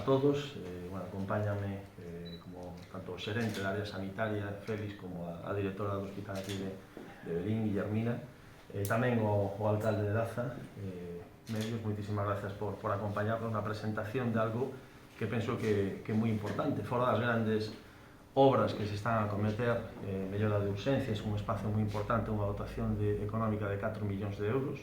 todos. Bueno, acompáñame como tanto o xerente da área sanitaria, Félix, como a directora do hospital aquí de Verín, Guillermina, tamén o alcalde de Daza, medios, moitísimas gracias por acompañarnos na presentación de algo que penso que é moi importante. Fora das grandes obras que se están a cometer, mellora de urxencias, un espazo moi importante, unha dotación económica de 4 millóns de euros,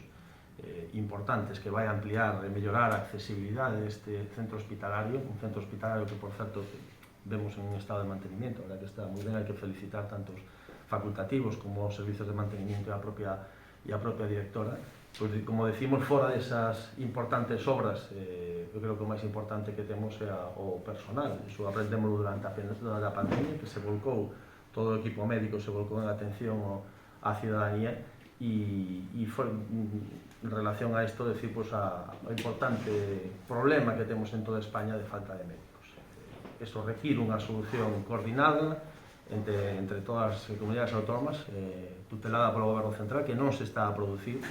importantes, que vai a ampliar e mellorar a accesibilidade deste centro hospitalario, un centro hospitalario que, por certo, vemos en un estado de mantenimiento, a verdad que está moi ben, hai que felicitar tanto os facultativos como os servizos de mantenimiento e a propia directora. Pois, como decimos, fora desas importantes obras, eu creo que o máis importante que temos é o personal. Iso aprendemos durante a pandemia, que se volcou, todo o equipo médico se volcou en atención á cidadanía, e foi en relación a isto decir o importante problema que temos en toda España de falta de médicos. Isto require unha solución coordinada entre todas as comunidades autónomas, tutelada polo Goberno Central, que non se está a producir,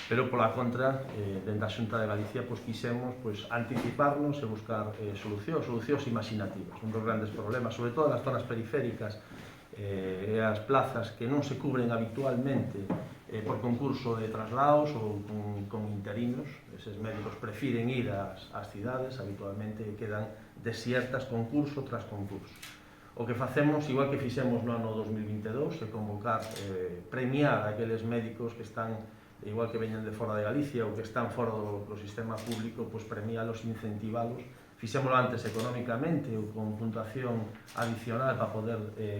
pero pola contra, dentro da Xunta de Galicia, quixemos anticiparnos e buscar solucións imaginativas. Un dos grandes problemas, sobre todo nas zonas periféricas, e as plazas que non se cubren habitualmente por concurso de traslados ou con interinos. Eses médicos prefiren ir ás cidades, habitualmente quedan desiertas concurso tras concurso. O que facemos, igual que fixemos no ano 2022, é convocar, premiar aqueles médicos que están, igual que veñen de fora de Galicia ou que están fora do sistema público, premialos, incentivalos. Fixémoslo antes económicamente ou con puntuación adicional para poder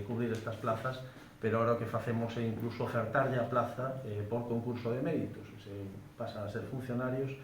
cubrir estas plazas, pero agora o que facemos é incluso ofertarlle a plaza por concurso de méritos. Pasan a ser funcionarios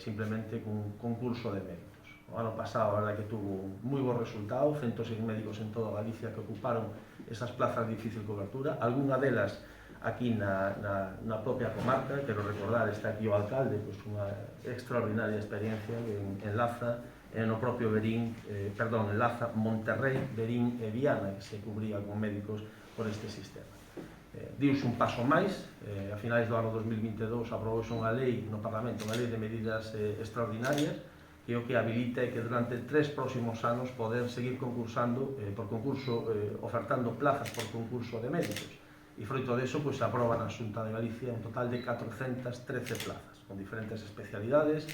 simplemente con concurso de méritos. O ano pasado, a verdade que tuvo un moi bo resultado, 106 médicos en toda Galicia que ocuparon esas plazas de difícil cobertura, algunha delas aquí na propia comarca. Quero recordar, está aquí o alcalde, unha extraordinaria experiencia en Laza, no propio Verín, en Laza, Monterrey, Verín e Viana, que se cubría con médicos por este sistema. Diuse un paso máis, a finais do ano 2022 aprobouse unha lei no Parlamento, unha lei de medidas extraordinarias, que o que habilita é que durante 3 próximos anos poder seguir concursando por concurso, ofertando plazas por concurso de médicos. E froito deso, se aproba na Xunta de Galicia un total de 413 plazas, con diferentes especialidades,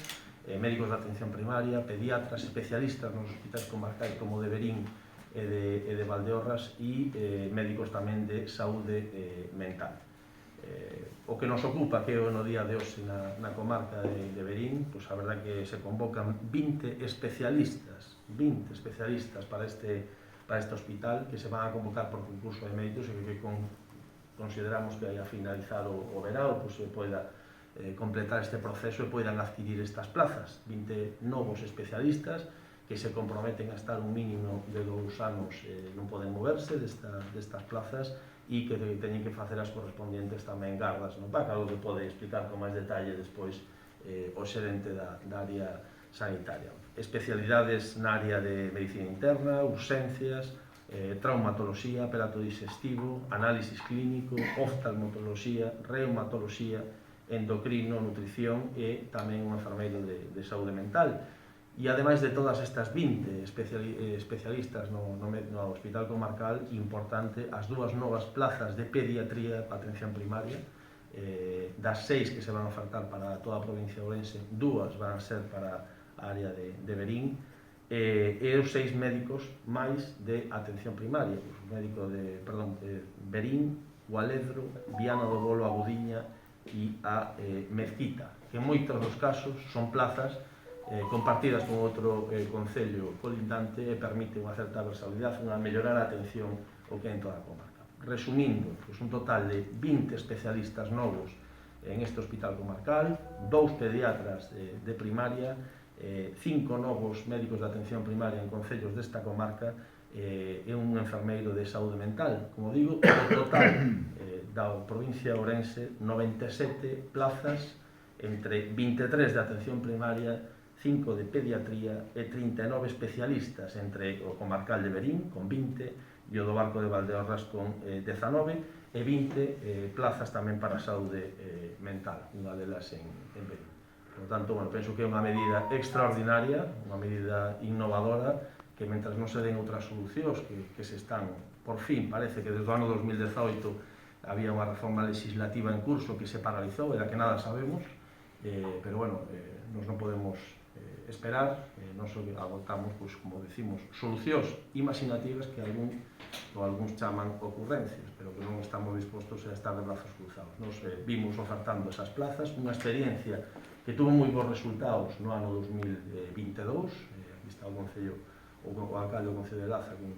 médicos de atención primaria, pediatras, especialistas nos hospitais comarcais como de Verín e de Valdeorras, e médicos tamén de saúde mental. O que nos ocupa, que é no día de hoxe na comarca de Verín, a verdade que se convocan 20 especialistas para este hospital, que se van a convocar por concurso de médicos, e que consideramos que haya finalizado o verao, se poida completar este proceso e poidan adquirir estas plazas. 20 novos especialistas que se comprometen a estar un mínimo de 2 anos, non poden moverse destas plazas, e que teñen que facer as correspondientes tamén gardas no PAC, algo que pode explicar con máis detalle despois o xerente da área sanitaria. Especialidades na área de medicina interna, urxencias, traumatoloxía, aparato digestivo, análisis clínico, oftalmoloxía, reumatoloxía, endocrino, nutrición e tamén un enfermeiro de saúde mental. E ademais de todas estas 20 especialistas no Hospital Comarcal, importante, as 2 novas plazas de pediatría para atención primaria, das 6 que se van a ofertar para toda a provincia de Ourense, 2 van a ser para a área de Verín, e os 6 médicos máis de atención primaria, o médico de Verín, Gualedro, Viana do Bolo, a Gudiña e a Mezquita, que en moitos dos casos son plazas compartidas con outro concello colindante e permite unha certa versatilidade, unha mellorar a atención o que é en toda a comarca. Resumindo, un total de 20 especialistas novos en este hospital comarcal, 2 pediatras de primaria, 5 novos médicos de atención primaria en concellos desta comarca e un enfermeiro de saúde mental. Como digo, o total da provincia de Ourense, 97 plazas, entre 23 de atención primaria, 5 de pediatría e 39 especialistas, entre o comarcal de Verín, con 20, e o do Barco de Valdeorras, con 19, e 20 plazas tamén para a saúde mental, unha delas en Verín. Por tanto, bueno, penso que é unha medida extraordinaria, unha medida innovadora, que mentras non se den outras solucións que se están, por fin, parece que desde o ano 2018 había unha reforma legislativa en curso que se paralizou e da que nada sabemos, pero bueno, nos non podemos esperar, non só agotamos, pois, como decimos, solucións imaginativas que algúns chaman ocurrencias, pero que non estamos dispostos a estar de brazos cruzados. Nos vimos ofertando esas plazas, unha experiencia que tuvo moi bons resultados no ano 2022, aquí está o Concello, o alcalde do Concello de Laza, con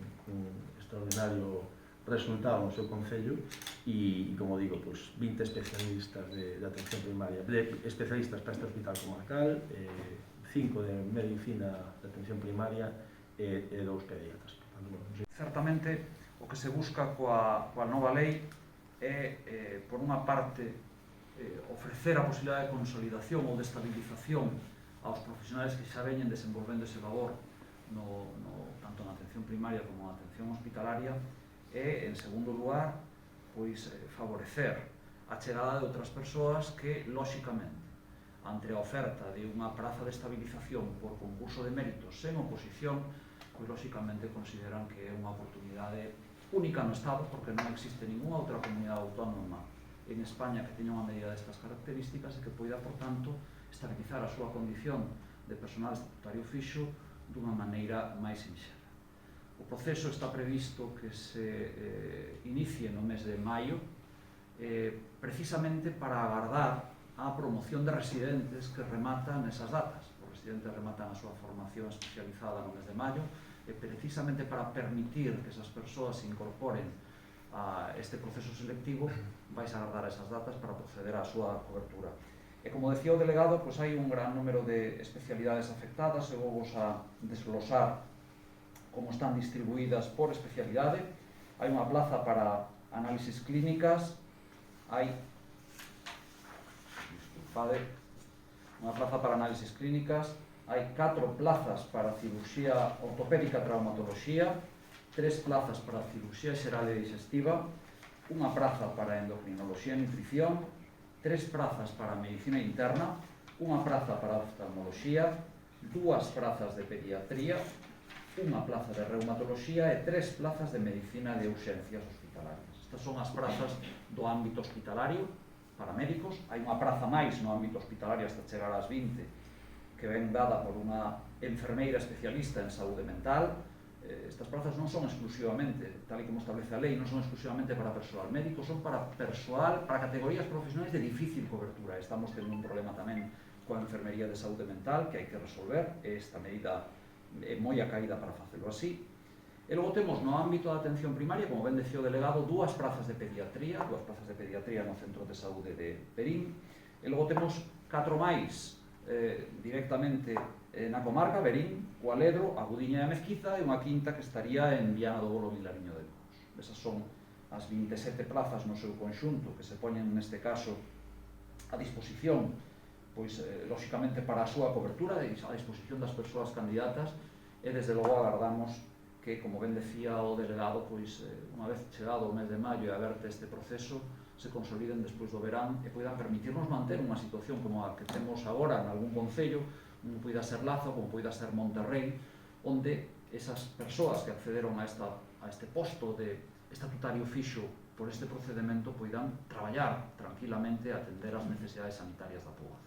extraordinario resultado no seu Concello, e, como digo, pues, 20 especialistas de atención primaria, especialistas para este hospital comarcal, 5 de medicina de atención primaria e 2 pediatras. Certamente, o que se busca coa nova lei é, por unha parte, ofrecer a posibilidade de consolidación ou de estabilización aos profesionais que xa veñen desenvolvendo ese labor tanto na atención primaria como na atención hospitalaria e, en segundo lugar, pois, favorecer a chegada de outras persoas que, lóxicamente, ante a oferta de unha praza de estabilización por concurso de méritos sen oposición, pois, lóxicamente, consideran que é unha oportunidade única no Estado, porque non existe ninguna outra comunidade autónoma en España que teña unha medida destas características e que poida, por tanto, estabilizar a súa condición de personal estatutario fixo dunha maneira máis sinxela. O proceso está previsto que se inicie no mes de maio, precisamente para agardar a promoción de residentes que rematan esas datas. Os residentes rematan a súa formación especializada no mes de maio, e precisamente para permitir que esas persoas se incorporen a este proceso selectivo, vais a agardar esas datas para proceder á súa cobertura. E como decía o delegado, pois hai un gran número de especialidades afectadas, e vou vos a desglosar como están distribuídas por especialidade. Hai unha plaza para análisis clínicas, hai unha plaza para análisis clínicas, hai 4 plazas para cirurxía ortopédica e traumatoloxía, 3 plazas para cirurxía xeral e digestiva, unha praza para endocrinoloxía e nutrición, 3 prazas para medicina interna, unha praza para oftalmoloxía, 2 prazas de pediatría, unha plaza de reumatoloxía e 3 plazas de medicina de urxencias hospitalarias. Estas son as prazas do ámbito hospitalario para médicos. Hai unha praza máis no ámbito hospitalario hasta chegar ás 20, que ven dada por unha enfermeira especialista en saúde mental. Estas prazas non son exclusivamente, tal e como establece a lei, non son exclusivamente para persoal médico, son para persoal, para categorías profesionais de difícil cobertura. Estamos tendo un problema tamén coa enfermería de saúde mental que hai que resolver, e esta medida é moi acaída para facelo así. E logo temos no ámbito da atención primaria, como ben decía o delegado, 2 prazas de pediatría, no Centro de Saúde de Verín, e logo temos 4 máis directamente na comarca, Verín, Cualedro, a Gudiña e a Mezquiza, e unha quinta que estaría en Viana do Bolo, Vilariño de Cos. Esas son as 27 plazas no seu conxunto que se poñen neste caso a disposición, pois, lóxicamente, para a súa cobertura, a disposición das persoas candidatas, e desde logo agardamos que, como ben decía o delegado, pois, unha vez chegado o mes de maio e aberte este proceso, se consoliden despois do verán e poidan permitirnos manter unha situación como a que temos agora en algún concello, como poida ser Lazo, como poida ser Monterrei, onde esas persoas que accederon a este posto de estatutario fixo por este procedimento poidan traballar tranquilamente e atender as necesidades sanitarias da poboación.